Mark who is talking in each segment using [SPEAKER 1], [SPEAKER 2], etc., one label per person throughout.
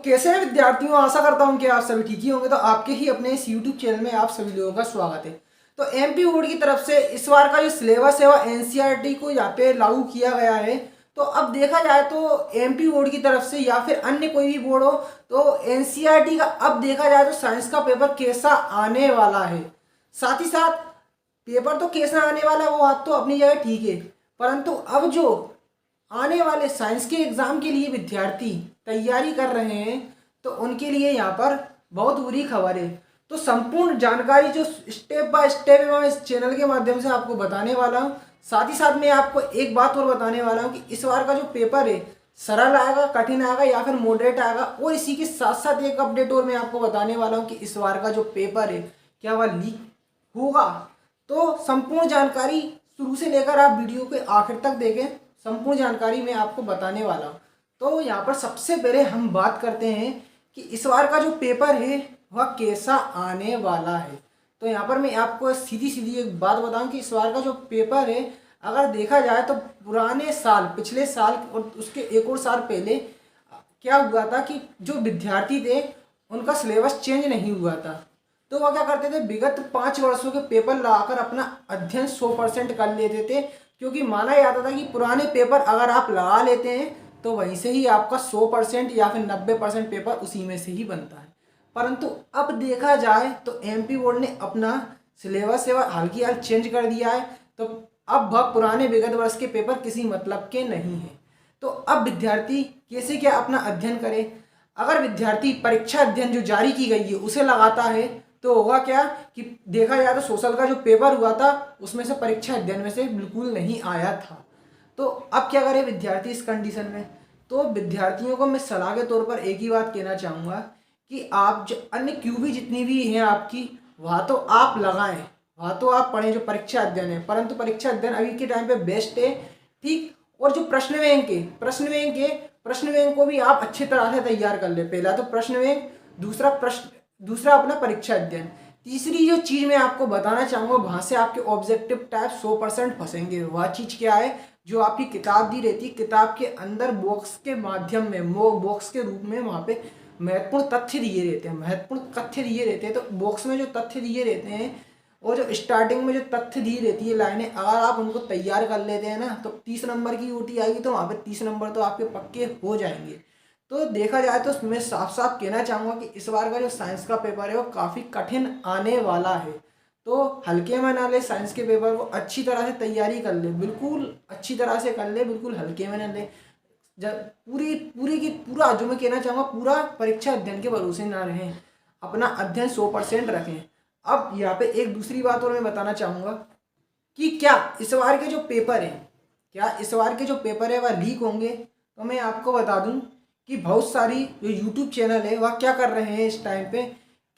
[SPEAKER 1] कैसे हैं विद्यार्थियों, आशा करता हूं कि आप सभी ठीक ही होंगे। तो आपके ही अपने इस यूट्यूब चैनल में आप सभी लोगों का स्वागत है। तो एमपी बोर्ड की तरफ से इस बार का जो सिलेबस है वह एनसीईआरटी को यहाँ पे लागू किया गया है। तो अब देखा जाए तो एमपी बोर्ड की तरफ से या फिर अन्य कोई भी बोर्ड हो तो एनसीईआरटी का अब देखा जाए तो साइंस का पेपर कैसा आने वाला है। साथ ही साथ पेपर तो कैसा आने वाला है वो बात तो अपनी जगह ठीक है, परंतु अब जो आने वाले साइंस के एग्जाम के लिए विद्यार्थी तैयारी कर रहे हैं तो उनके लिए यहाँ पर बहुत बुरी खबर है। तो संपूर्ण जानकारी जो स्टेप बाय स्टेप मैं इस चैनल के माध्यम से आपको बताने वाला हूँ। साथ ही साथ मैं आपको एक बात और बताने वाला हूँ कि इस बार का जो पेपर है सरल आएगा, कठिन आएगा या फिर मॉडरेट आएगा। और इसी के साथ साथ एक अपडेट और मैं आपको बताने वाला हूँ कि इस बार का जो पेपर है क्या वह लीक होगा। तो संपूर्ण जानकारी शुरू से लेकर आप वीडियो के आखिर तक देखें, संपूर्ण जानकारी मैं आपको बताने वाला हूँ। तो यहाँ पर सबसे पहले हम बात करते हैं कि इस बार का जो पेपर है वह कैसा आने वाला है। तो यहाँ पर मैं आपको सीधी सीधी एक बात बताऊं कि इस बार का जो पेपर है अगर देखा जाए तो पुराने साल, पिछले साल और उसके एक और साल पहले क्या हुआ था कि जो विद्यार्थी थे उनका सिलेबस चेंज नहीं हुआ था। तो वह क्या करते थे, विगत 5 वर्षों के पेपर लगाकर अपना अध्ययन 100% कर लेते थे, क्योंकि माना जाता था कि पुराने पेपर अगर आप लगा लेते हैं तो वहीं से ही आपका 100% या फिर 90% पेपर उसी में से ही बनता है। परंतु अब देखा जाए तो एमपी बोर्ड ने अपना सिलेबस से हल्की हाल चेंज कर दिया है। तो अब वह पुराने विगत वर्ष के पेपर किसी मतलब के नहीं हैं। तो अब विद्यार्थी कैसे क्या अपना अध्ययन करे। अगर विद्यार्थी परीक्षा अध्ययन जो जारी की गई है उसे लगाता है तो होगा क्या कि देखा जाए तो सोशल का जो पेपर हुआ था उसमें से परीक्षा अध्ययन में से बिल्कुल नहीं आया था। तो अब क्या करे विद्यार्थी इस कंडीशन में। तो विद्यार्थियों को मैं सलाह के तौर पर एक ही बात कहना चाहूँगा कि आप जो अन्य क्यूबी जितनी भी हैं आपकी, वहाँ तो आप लगाएं, वहाँ तो आप पढ़ें जो परीक्षा अध्ययन है, परंतु परीक्षा अध्ययन अभी के टाइम पे बेस्ट है, ठीक। और जो प्रश्न बैंक को भी आप अच्छी तरह से तैयार कर ले। पहला तो प्रश्न बैंक, दूसरा अपना परीक्षा अध्ययन। तीसरी जो चीज़ मैं आपको बताना चाहूँगा वहाँ से आपके ऑब्जेक्टिव टाइप 100% फंसेंगे। वह चीज़ क्या है, जो आपकी किताब दी रहती है, किताब के अंदर बॉक्स के माध्यम में, बॉक्स के रूप में वहाँ पे महत्वपूर्ण तथ्य दिए रहते हैं। तो बॉक्स में जो तथ्य दिए रहते हैं और जो स्टार्टिंग में जो तथ्य दी रहती है लाइनें, अगर आप उनको तैयार कर लेते हैं ना तो 30 नंबर की ऊटी आएगी। तो वहाँ पे 30 नंबर तो आपके पक्के हो जाएंगे। तो देखा जाए तो मैं साफ साफ कहना चाहूँगा कि इस बार का जो साइंस का पेपर है वो काफ़ी कठिन आने वाला है। तो हल्के में ना ले, साइंस के पेपर को अच्छी तरह से तैयारी कर ले, बिल्कुल अच्छी तरह से कर ले, बिल्कुल हल्के में ना ले। जब पूरा जो मैं कहना चाहूँगा, पूरा परीक्षा अध्ययन के भरोसे ना रहें, अपना अध्ययन 100% रखें। अब यहाँ पे एक दूसरी बात और मैं बताना चाहूँगा कि क्या इस बार के जो पेपर है वह लीक होंगे। तो मैं आपको बता दूँ कि बहुत सारी जो यूट्यूब चैनल है वह क्या कर रहे हैं इस टाइम पे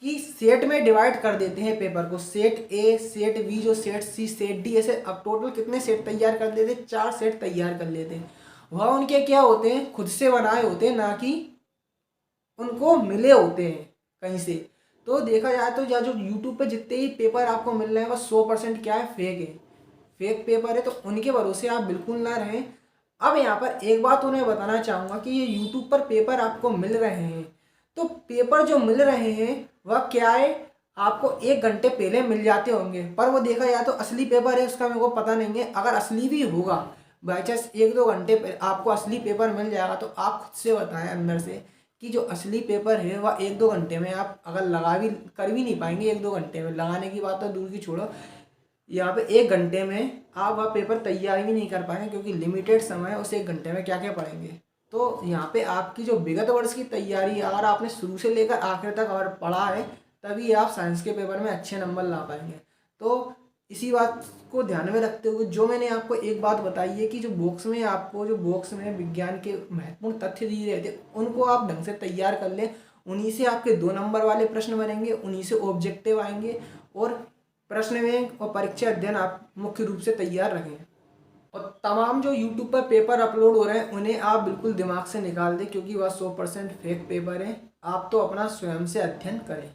[SPEAKER 1] कि सेट में डिवाइड कर देते हैं पेपर को, सेट ए, सेट बी, जो सेट सी, सेट डी, ऐसे अब टोटल कितने सेट तैयार कर लेते हैं, 4 सेट तैयार कर लेते हैं। वह उनके क्या होते हैं, खुद से बनाए होते हैं, ना कि उनको मिले होते हैं कहीं से। तो देखा जाए तो या जो यूट्यूब पे जितने ही पेपर आपको मिल रहे हैं वह 100% क्या है, फेक है, फेक पेपर है। तो उनके भरोसे आप बिल्कुल ना रहें। अब यहाँ पर एक बात उन्हें बताना चाहूँगा कि ये यूट्यूब पर पेपर आपको मिल रहे हैं, तो पेपर जो मिल रहे हैं वह क्या है, आपको 1 घंटे पहले मिल जाते होंगे, पर वो देखा जाए तो असली पेपर है उसका मेरे को पता नहीं है। अगर असली भी होगा, बाई चांस 1-2 घंटे पर आपको असली पेपर मिल जाएगा, तो आप खुद से बताएं अंदर से कि जो असली पेपर है वह 1-2 घंटे में आप अगर कर भी नहीं पाएंगे। 1-2 घंटे में लगाने की बात तो दूर की छोड़ो, यहाँ पे 1 घंटे में आप वह पेपर तैयार भी नहीं कर पाएंगे, क्योंकि लिमिटेड समय है। उस 1 घंटे में क्या क्या पढ़ेंगे। तो यहाँ पे आपकी जो विगत वर्ष की तैयारी, अगर आपने शुरू से लेकर आखिर तक अगर पढ़ा है, तभी आप साइंस के पेपर में अच्छे नंबर ला पाएंगे। तो इसी बात को ध्यान में रखते हुए जो मैंने आपको एक बात बताई है कि जो बॉक्स में विज्ञान के महत्वपूर्ण तथ्य दिए रहते हैं उनको आप ढंग से तैयार कर लें। उन्हीं से आपके 2 नंबर वाले प्रश्न बनेंगे, उन्हीं से ऑब्जेक्टिव आएंगे, और प्रश्न बैंक और परीक्षा अध्ययन आप मुख्य रूप से तैयार रखें। और तमाम जो यूट्यूब पर पेपर अपलोड हो रहे हैं उन्हें आप बिल्कुल दिमाग से निकाल दें, क्योंकि वह 100% फेक पेपर है। आप तो अपना स्वयं से अध्ययन करें।